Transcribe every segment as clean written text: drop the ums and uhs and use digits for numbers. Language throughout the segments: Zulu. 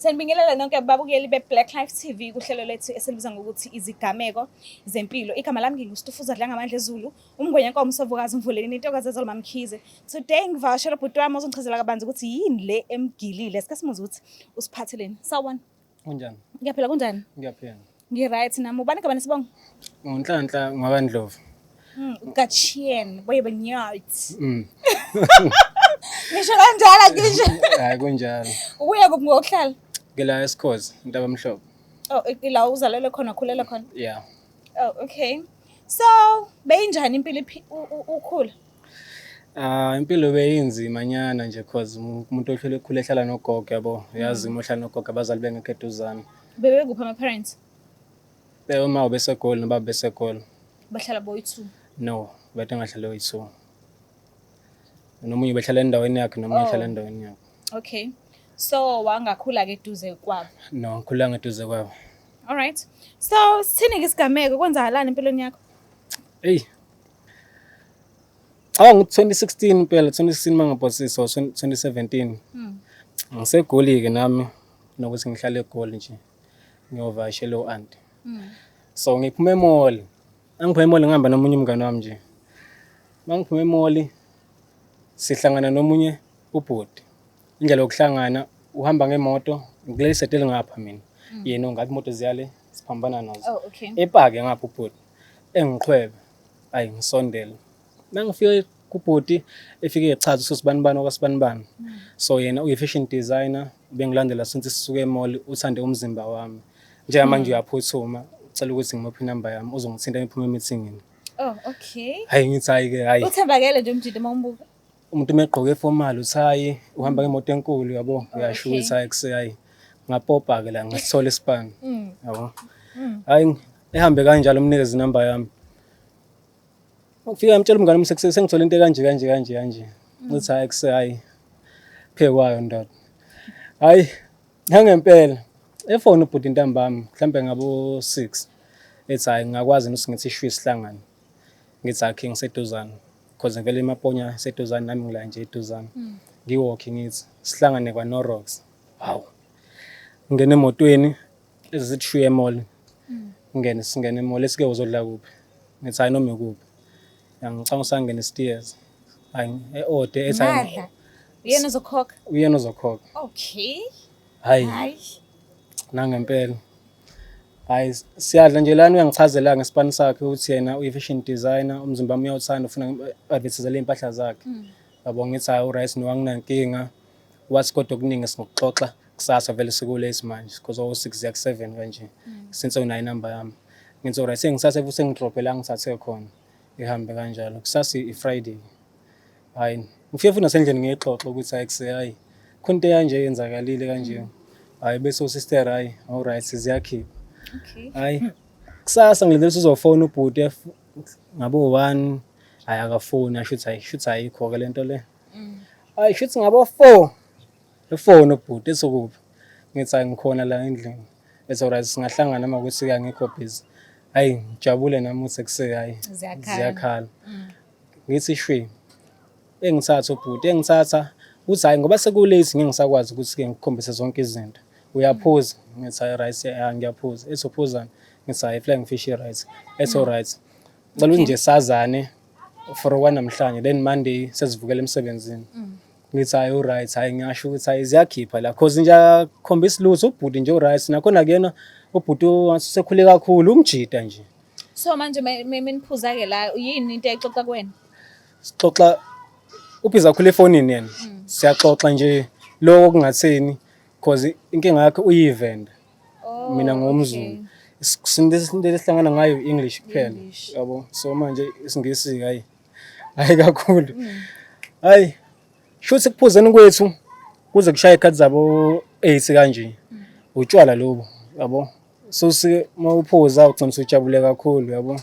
Sanibingelela nonke ababukeli be-Black Life TV kuhlelo lethu esilibiza ngokuthi izigameko zempilo. Igama lami nginguStufuza Dlanga Amandla Zulu, umngwenyenkomo Msovukazi Mvuleni intokazi yaZolma Mkhize. Today ngivakashela ubhuti wami ozongichazela kabanzi ukuthi yini le emgilile. Sike simuze ukuthi usiphatheleni. Sawubona. Kunjani? Ngiyaphila kunjani? Ngiyaphila. Ngi-right nami. Ubani kabani sibonga? Unhlanhla ngabandlovu. Gatchien, boy benyathi. Ngisho kanjalo ngisho. Hayi kunjalo. Ubuye kuphi ngokuhlala? Ngila esikhozi, intaba emhlophe. Oh, la uzalelwe khona, khulela khona. Yeah. Oh, okay. So, beyinjani impilo ukhula? Impilo beyinzima nyana nje cause umuntu ohlele ekhule ehlala nogogo yabo. Uyazi emohlala nogogo abazali bengekho eduzane. Bebe kuphi ama parents? Uma ubesekole nobaba besekole. Bahlala boyi-2. No, bethe ngahlala boyi-2. Nomunye behlala endaweni yakhe nomunye ehlala endaweni yakhe. Okay. So, wangakhula ke eduze kwabo? No, ngikhula ngeduze kwabo. All right. So, sithini ke isigameko kwenzakalani empilweni yakho? Hey. 2016 phela 2016 mangaphosisa 2017. Ngisegoli ke nami nokuthi ngihlale eGoli nje. Ngiyovashela uAunty. So ngiphume emall. Angiphume emall ngihamba nomunye umngane wami nje. Mangiphume emall sihlangana nomunye ubhodi. Indlela yokuhlangana uhamba ngemoto ngileli setele ngapha mina. Yena ngathi imoto ziyale siphambana nazo. Oh, okay. Epake ngapha ubhodi. Engiqhwebe. Ayi ngisondela. Mangifike kubhodi efike echaza usosibanibani okwasibanibani. So yena uyi-fashion designer bengilandela since sisuke emall uthande umzimba wami. Njengamanje uyaphuthuma ucela ukuthi ngimuphi inamba yami uzongithinta ngiphume emeetingini. Oh, okay. Hayi ngithi hayi ke hayi. Uthembakele nje umjidi mawumbuka. Umuntu megqoke formal uthayi uhamba ngemoto enkulu yabo uyasho ukuthi hayi kuseyayi ngapopa ke la ngasithola ispan yabo. Hayi ehambe kanjalo umnikeze inamba yami. Ufika amtshela umngane wami sengithola into kanje. Uthi hayi kuseyayi phekwayo ndoda. Hayi ngangempela efone ubhuti intambami mhlambe ngabo 6 ethi hayi ngakwazi ukuthi ishwe isihlangane ngithi akhe ngiseduzana because ngivele emaponya seduzana nami ngila nje eduzana ngiwalk ngithi sihlangane kwa Norox. Hawu ngene emotweni ezithi shuye emall singene emall esike uzodla kuphi ngithi hayi noma kuphi ngicanga usangena stairs hayi eode ethi hayi uyena uzokhokha. Okay. Hayi nangempela hayi siyadla nje lana uyangichazela ngesipani sakhe ukuthi yena uyi-fashion designer umzimba wami uyawuthanda ufuna advertisele impahla zakhe yabo ngithi hayi uright nowanginakinga wathi kodwa okuningi singokuxoxa kusasa vele sikule isimanje because 6 yak 7 kanje since unayo inamba yami ngithi uright sengisase futhi ngidrophe la ngithathe khona ihambe kanjalo kusasa iFriday. Hayi ngifike futhi nasendlini ngiyixoxa ukuthi hayi kuseyayi khonto kanje yenzakalile kanje hayi bese sister hayi alright siyakhipha. Okay. Hayi kusasa ngilindele uzofona ubhuti ngabo 1 hayi akafoni ashuthi ayikho ke lento le. Hayi shuthi ngabo 4 efoni ubhuti esokuphi ngithi hayi ngikhona la endlini ethi alright singahlangana uma ukuthi ngikho busy. Hayi ngijabule nami usekuse hayi ziyakhala. Ngithi shwi engithatha ubhuti engithatha uthi hayi ngoba sekulate ngingisakwazi ukuthi ke ngikhombise zonke izinto. Uyaphuza ngithi hayi right ngiyaphuza ethophuzana ngithi hayi flying fish right it's all right cela ukuthi nje sazane for okwanamhlanje then Monday sesivukela emsebenzini ngithi hayi right hayi ngiyasho ukuthi hayi ziyakhipha la cause nje akhombisa lutho ubhuti nje right nakhona kuyena ubhuti usekhule kakhulu umjida nje. So manje meniphuza ke la yini into exoxa kuwena? Sixoxa uphiza khule efonini yena siyaxoxa nje lokho kungatheni because inkinga yakhe uyi-vendor mina ngomZulu isinde lesihlangana ngayo English kuphela yabo so manje isingisi hayi kakhulu hayi shuthi kuphuzeni kwethu kuze kushaya ikhathi zabo 8 kanje utshwala lobo yabo so mawuphuza ugcina usujabule kakhulu yabo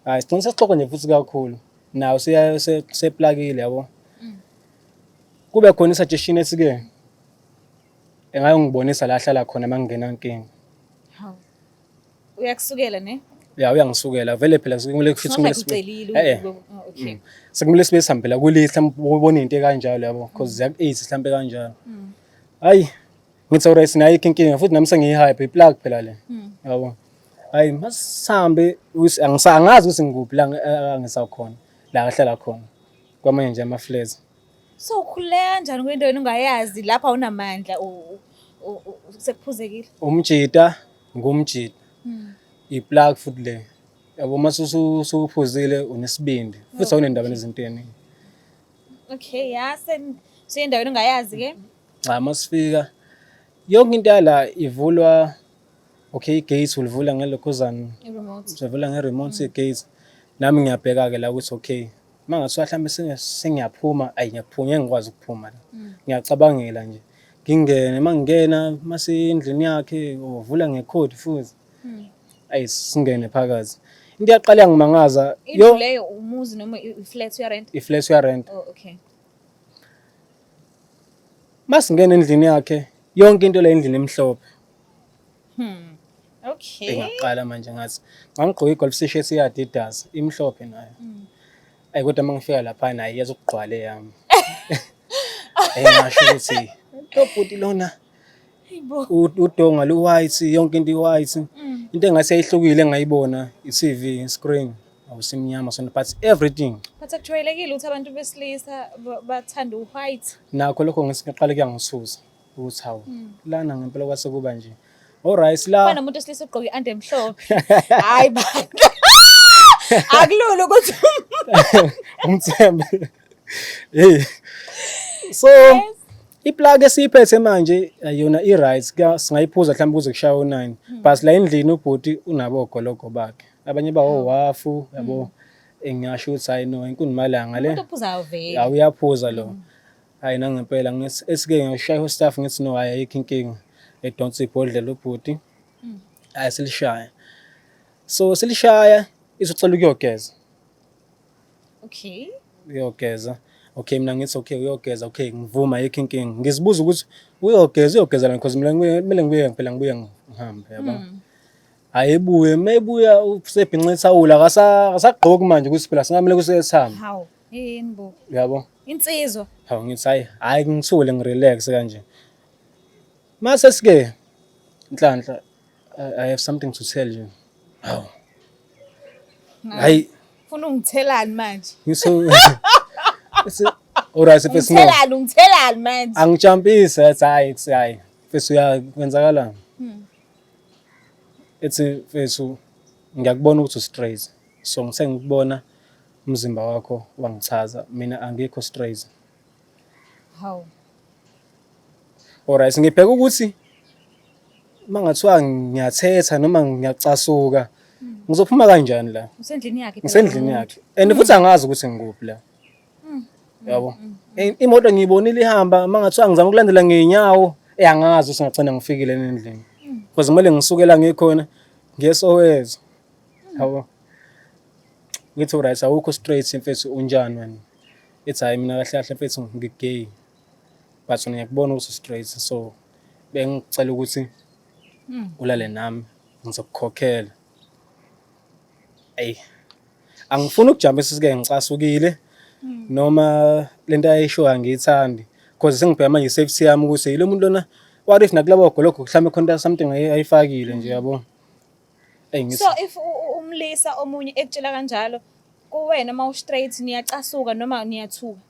hayi sigcina sesixoxa nje futhi kakhulu nawo seplakile yabo kube khona isuggestion esike engayongibonisa la hlala khona mangena inkinga. Hawu. Uyakusukela ne? Ya uyangisukela vele phela kumele kufithi kumele sicelile. Okay. Sekumele sibe sihambela kule mhlawumbe ubone into kanjalo yabo because ziyak 8 mhlawumbe kanjalo. Hayi ngithi alright sinayikho inkinga futhi nami sengiyihype iplug phela le yabo hayi masihambe angazi ukuthi ngikuphi la angisakhona la kahlala khona kwamanye nje ama-flats. So ukhululeka kanjani kwinto ungayazi lapha unamandla sekuphuzekile? Umjita ngumjita iplug futhi le yabo mase usuphuzile unesibindi futhi awunendaba nezinto eziningi. Okay, endaweni ungayazi-ke? Cha masifika yonke into yala ivulwa okay igate ulivula ngelokhuzana I-remote. sivula nge-remote igate nami ngiyabheka-ke la ukuthi okay mangathiwa mhlawumbe sengiyaphuma ngiyaphunya ngikwazi ukuphuma la ngiyacabangela nje ngingene mangingena masendlini yakhe uvula ngekhodi futhi singene phakathi into yaqala yangimangaza Indlu leyo umuzi noma i-flat uyarent? i-flat uyarent. Oh, okay. Masingena endlini yakhe yonke into le endlini emhlophe. Okay. Ngaqala manje ngathi ngangigqoka i-golf t-shirt ye-Adidas imhlophe nayo. Kodwa mangifika lapha naye yazi ukugqwale yami. Ngasho ukuthi lo bhuti lona udonga lu-white yonke into i-white. Into engase yayihlukile engayibona i-TV screen awusimnyama sona but everything. But akujwayelekile ukuthi abantu besilisa bathanda u-white. Nakho lokho ngisiqala kuyangisusa ukuthi hawu lana ngempela kwase kuba nje. Alright la. Kuba nomuntu wesilisa ogqoke i-under emhlophe. Hayi bantu. Akulula ukuthi umthembe. So iplug esiyiphethe manje yona i-right singayiphuza mhlawumbe kuze kushaya u9 but la endlini ubhuti unabo ogologo bakhe abanye bawowafu yabo engiyasho ukuthi hayi no inkunimalanga le umuntu ophuzayo vele. Uyaphuza lo hayi nangempela esike ngiyashaya ustaff ngithi no hayi ayikho inkinga edonsa ibhodlela ubhuti silishaya so silishaya izocela ukuyogeza. Okay. Uyogeza okay mina ngithi okay uyogeza okay ngivuma ayikho inkinga ngizibuza ukuthi uyogeza because kumele ngibuye phela ngibuye ngihambe yabo ayibuye mayibuya usebhinqa ithawula akasagqoki manje ukuthi phela singamele kusesihamba. Hawu yini bo Yabo insizwa. hawu ngithi hayi ngithule ngirelax kanje mase sike Nhlanhla I have something to tell you. Hawu hayi Ufuna ungithelani manje? ngiso alright mfethu Ungithelani manje? angijampise athi hayi mfethu uyakwenzakala ethi mfethu ngiyakubona ukuthi straight so ngisengikubona umzimba wakho wangichaza mina angikho straight. Hawu. Alright ngibheka ukuthi mangathiwa ngiyathetha noma ngiyacasuka ngizophuma kanjani la Usendlini yakhe phela. ngisendlini yakhe and futhi angazi ukuthi ngikuphi la yabo imoto ngiyibonile ihamba mangathiwa ngizama ukulandela ngeenyawo angazi ukuthi ngagcina ngifikile endlini because kumele ngisukela ngikhona ngeSoweto yabo ngithi alright awukho straight mfethu unjani wena ethi hayi mina kahle kahle mfethu ngigay but ngiyakubona ukuthi straight so bengicela ukuthi ulale nami ngizokukhokhela. Angifuni ukujambisa sike ngicasukile noma lento ayisho angiyithandi because sengibheka manje safety yami ukuthi yilo muntu lona what if nakulabo ogologo mhlawumbe khona something ayifakile nje yabo. So if umlisa omunye ekutshela kanjalo kuwena uma straight niyacasuka noma niyathuka?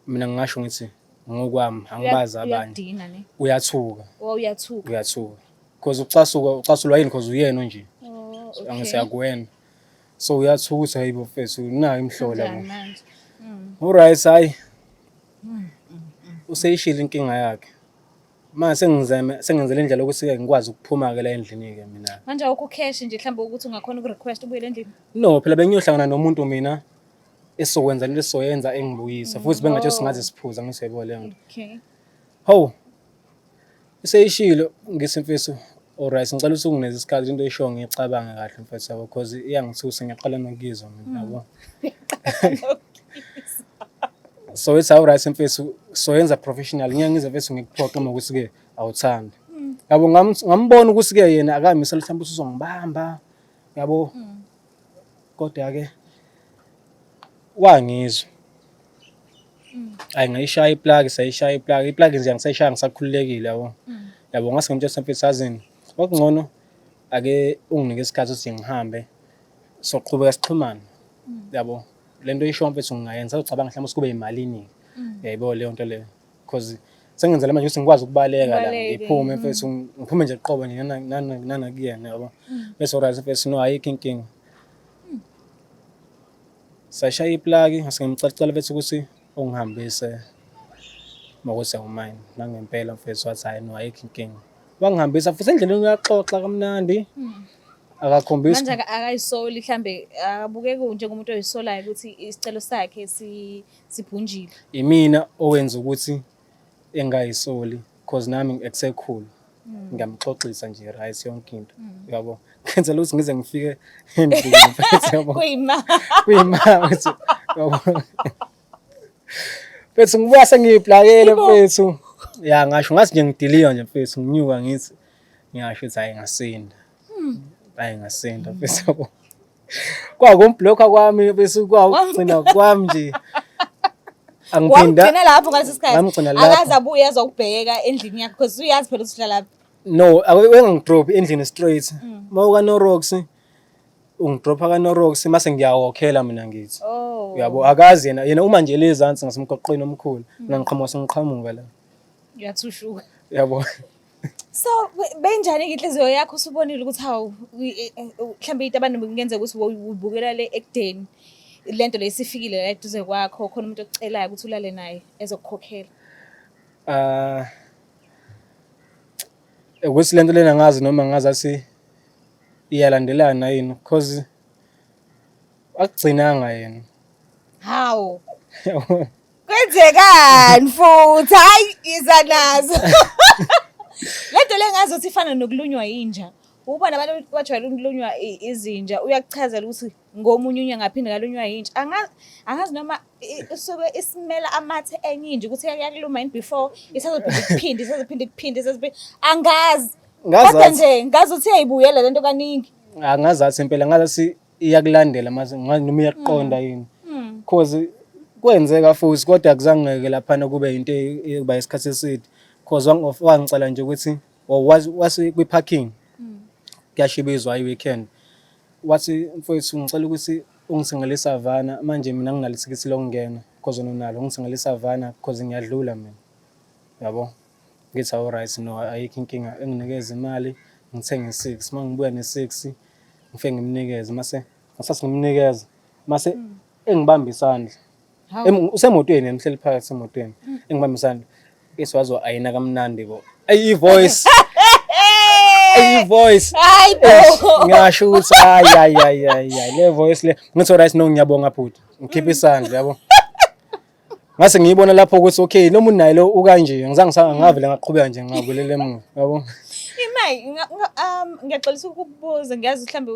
Mina ngingasho ngithi ngokwami angibazi abanye uyathuka. Uyathuka. Uyathuka because ucasulwa yini because uyena nje angisiyakuwena so uyathuka ukuthi hayibo mfethu nayo imhlola manje. Alright hayi useyishila inkinga yakhe manje sengenzele indlela ukuthi ngikwazi ukuphuma ke la endlini ke mina manje awukho cash nje mhlawumbe ukuthi ungakhona ukurequest ubuye endlini? No phela bengiyohlangana nomuntu mina esokwenza into esizoyenza engibuyisa futhi bengathi singaze siphuza ngisebo le nto. Okay. Hawu iseyishilo ngithi mfethu alright ngicela ukuthi ungineze isikhathi into esho ngicabanga kahle mfethu yabo because iyangithusa ngiyaqala nokuyizwa mina yabo. So it's alright mfethu so yenza professional ngiyangize mfethu ngikuphoqa uma ukuthi ke awuthandi yabo ngambona ukuthi ke yena akamisela mhlawumbe usizongibamba yabo kodwa ke wangizwa ngayishaya iplug sayishaya iplug nje angisayishaya ngisakhululekile yabo yabo ngase ngimtshela mfethu sazini okungcono ake unginike isikhathi ukuthi ngihambe soqhubeka sixhumane yabo lento isho mfethu ngingayenza ucabanga mhlawumbe kube imalini yayibo leyo nto leyo because sengenzela manje ukuthi ngikwazi ukubaleka la ngiphume mfethu ngiphume nje qobo nje nana kuyena yabo bese right mfethu no ayikho inkinga sashaya iplagi ngase ngimcela mfethu ukuthi ungihambise makuthi awumine nangempela mfethu wathi hayi no ayikho inkinga wangihambisa futhi endleleni uyaxoxa kamnandi akakhombisi manje akayisoli mhlambe akabukeki njengomuntu oyisolayo ukuthi isicelo sakhe sibhunjile imina owenza ukuthi engayisoli because nami ekusekhulu ngiyamxoxisa nje right yonke into yabo ngenzela ukuthi ngize ngifike endlini mfethu yabo kuyima mfethu yabo mfethu ngibuya sengiyiplakele mfethu ya ngasho ngathi nje ngidiliyo nje mfethu nginyuka ngithi ngiyasho ukuthi hayi ngasinda ngasinda mfethu yabo kwakumbhlokha kwami bese kwagcina kwami nje wangcina lapho ngaleso sikhathi lapho. akaze abuye azokubheka endlini yakho because uyazi phela ukuthi uhlala lapha no awengidrop endlini straight mawuka no rocks ungidropa ka no rocks mase ngiyawokhela mina ngithi oh yabo akazi yena uma nje lezansi ngasemgoqweni omkhulu mina ngiqhamuka la uyathushuka yabo so benjani ke inhliziyo yakho usubonile ukuthi hawu mhlambe into abantu ngenzeka ukuthi ubukela le ekudeni lento lesifikile la eduze kwakho khona umuntu ocelayo ukuthi ulale naye ezokukhokhela ukuthi lento lena ngazi noma ngazi asi iyalandelana yini because akugcinanga yena hawu kwenzekani futhi hayi iza nazo lento lengazothi ifana nokulunywa inja ubona abantu bajwayele ukulunywa izinja uyakuchazela ukuthi ngomunye unyaka ngaphinde ngalunywa inja angazi noma usuke isimela amathe enye inja ukuthi yakuluma in before isazophinde kuphinde angazi kodwa nje ngazi ukuthi uyayibuyela lento kaningi angazathi impela ngathi iyakulandela mase noma iyaqonda yini because kwenzeka futhi kodwa akuzange ngeke lapha kube into eba isikhathi eside because wangicela nje ukuthi wasi kwi parking kuyashibizwa i-weekend wathi mfowethu ngicela ukuthi ungisengele isavana manje mina nginalithikithi lokungena because nonalo ungisengele isavana because ngiyadlula mina yabo ngithi all right no ayikho inkinga enginikeza imali ngithenge 6 mangibuya ne6 ngifike ngimnikeze mase ngimnikeza mase engibamba isandla usemotweni emhleli phakathi semotweni engibamba isandla eswazo ayina kamnandi bo voice voice hayibo ngisho ukuthi hayi le voice le ngithi right no ngiyabonga bhuti ngikhipha isandla yabo ngase ngiyibona lapho ukuthi okay lo muntu naye lo ukanje ngizange ngavele ngaqhubeka nje ngabulele emuva yabo imai ngiyaxolisa ukukubuza ngiyazi mhlambe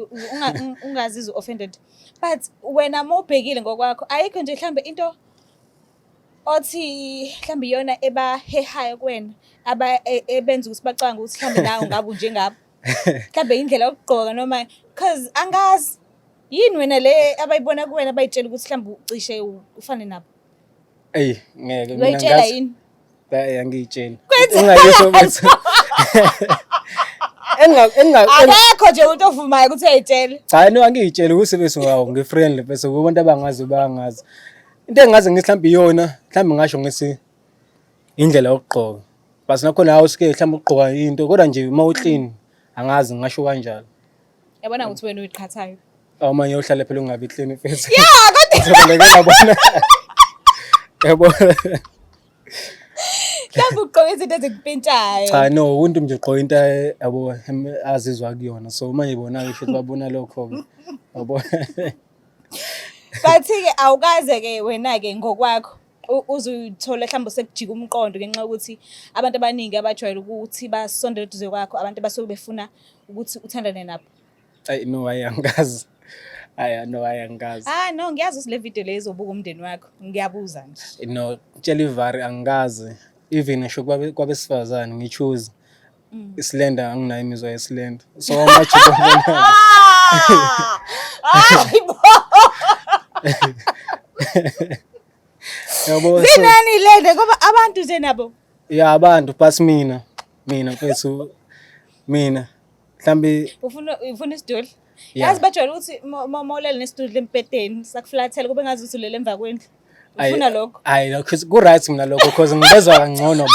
ungazizwa offended but wena mawubhekile ngokwakho ayikho nje mhlambe into othi mhlambe iyona ebahehayo kuwena ebenza ukuthi bacanga ukuthi mhlambe nawe ngabe njengabo mhlambe indlela yokugqoka noma because angazi yini wena le abayibona kuwena abayitshela ukuthi mhlambe ucishe ufane nabo ngeke mina ngiyitshela yini angiyitshela ungayisho ukuthi akekho nje umuntu ovumayo ukuthi uyayitshela cha no angiyitshela ukuthi bese ngawo ngifriendly bese kubantu abangazi bangazi into engaze mhlambe iyona mhlambe ngasho ngithi indlela yokugqoka base nakhona hawo sike mhlambe ugqoka into kodwa nje mawuclean angazi ngasho kanjalo yabona ukuthi wena uyiqhathayo awumanye uhlale phela ungabi clean face kodwa ngiyabona yabona mhlambe ugqoka izinto ezikupintshayo cha no umuntu nje ugqoka into yabo azizwa kuyona so manje ibona ngisho babona lokho yabo bathi-ke awukaze-ke wena-ke ngokwakho uzuyithola mhlawumbe sekujika umqondo ngenxa yokuthi abantu abaningi abajwayele ukuthi basondele eduze kwakho abantu basuke befuna ukuthi uthandane nabo no angazi angazi no ngiyazi ukuthi le video le izobuka umndeni wakho ngiyabuza nje no tshela ivari angazi even ngisho kwabesifazane ngichoose islender anginayo imizwa yeslender so much hayibo yabo zinani lende ngoba abantu nje nabo ya abantu but mina mina mfethu mina mhlambe ufuna isiduli. Yeah. Yazi bajwayele ukuthi mawulele nesiduli empedeni sakuflathela kube ngazi ukuthi ulele emva kwendlu. Ufuna lokho? Hayi lokho ku-right mina lokho because ngibezwa kangcono bona.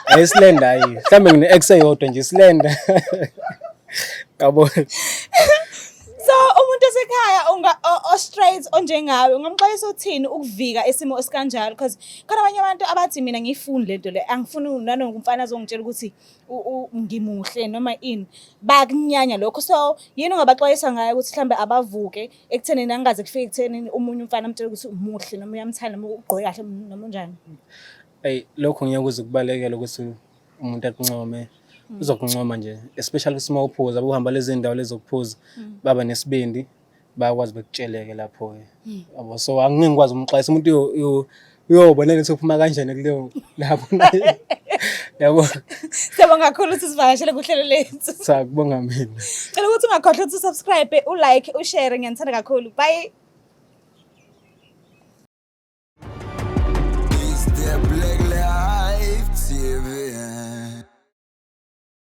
Ayisilenda hayi. Mhlambe ngine-ex eyodwa nje isilenda. Yabo. So umuntu osekhaya o-straight onjengawe ungamxwayisa uthini ukuvika isimo esikanjalo because khona abanye abantu abathi mina ngiyifuni lento le angifuni nanongumfana azongitshela ukuthi ngimuhle noma ini bakunyanya lokho so yini ungabaxwayisa ngayo ukuthi mhlambe abavuke ekuthenini angaze kufike ekuthenini umunye umfana amtshela ukuthi umuhle noma uyamthanda noma ugqoke kahle noma unjani. Lokho ngiyeke kuze kubalekele ukuthi umuntu akuncome. Uzokuncoma nje especially uma uphuza ubuhamba lezi ndawo lezokuphuza baba nesibindi bayakwazi bekutsheleke lapho ke yabo so angingikwazi umxwayisa umuntu uyobona ukuthi uphuma kanjani kuleyo lapho yabo Siyabonga kakhulu ukuthi sivakashele kuhlelo lethu. sakubonga mina Cela ukuthi ungakhohlwa ukuthi subscribe, ulike, ushare ngiyanithanda kakhulu. Bye.